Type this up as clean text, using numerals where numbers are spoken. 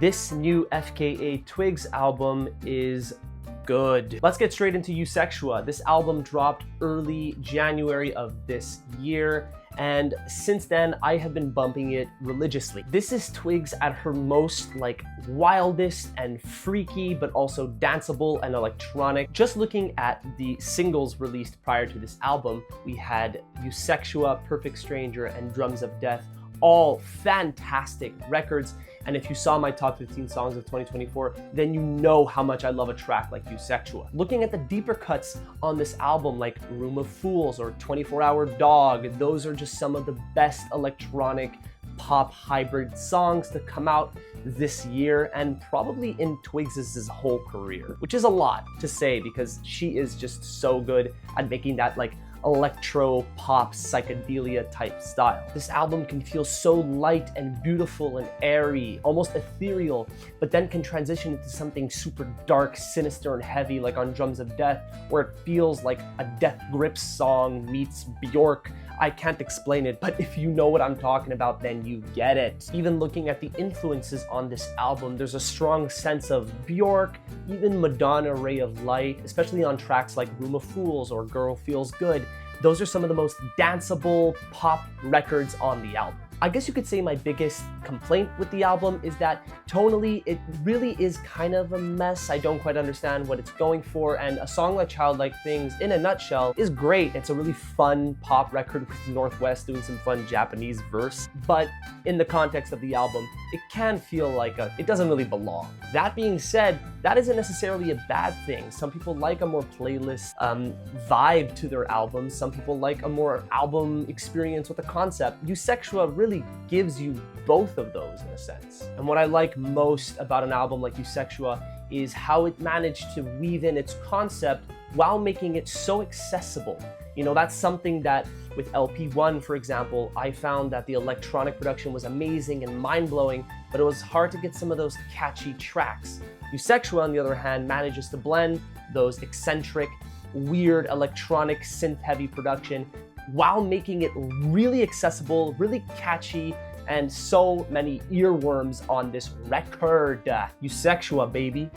This new FKA Twigs album is good. Let's get straight into EUSEXUA. This album dropped early January of this year, and since then I have been bumping it religiously. This is Twigs at her most wildest and freaky, but also danceable and electronic. Just looking at the singles released prior to this album, we had EUSEXUA, Perfect Stranger, and Drums of Death, all fantastic records. And if you saw my top 15 songs of 2024, then you know how much I love a track like EUSEXUA. Looking at the deeper cuts on this album, like Room of Fools or 24-Hour Dog, those are just some of the best electronic pop hybrid songs to come out this year and probably in Twigs' whole career, which is a lot to say because she is just so good at making that electro pop psychedelia type style. This album can feel so light and beautiful and airy, almost ethereal, but then can transition into something super dark, sinister, and heavy, like on Drums of Death, where it feels like a Death Grips song meets Bjork. I can't explain it, but if you know what I'm talking about, then you get it. Even looking at the influences on this album, there's a strong sense of Bjork, even Madonna Ray of Light, especially on tracks like Room of Fools or Girl Feels Good. Those are some of the most danceable pop records on the album. I guess you could say my biggest complaint with the album is that tonally it really is kind of a mess. I don't quite understand what it's going for, and a song like Childlike Things, in a nutshell, is great. It's a really fun pop record with Northwest doing some fun Japanese verse, but in the context of the album, it can feel like it doesn't really belong. That being said, that isn't necessarily a bad thing. Some people like a more playlist vibe to their albums. Some people like a more album experience with a concept. EUSEXUA really gives you both of those in a sense. And what I like most about an album like EUSEXUA is how it managed to weave in its concept while making it so accessible. You know, that's something that with LP1, for example, I found that the electronic production was amazing and mind-blowing, but it was hard to get some of those catchy tracks. EUSEXUA, on the other hand, manages to blend those eccentric, weird electronic synth-heavy production while making it really accessible, really catchy, and so many earworms on this record. EUSEXUA, baby.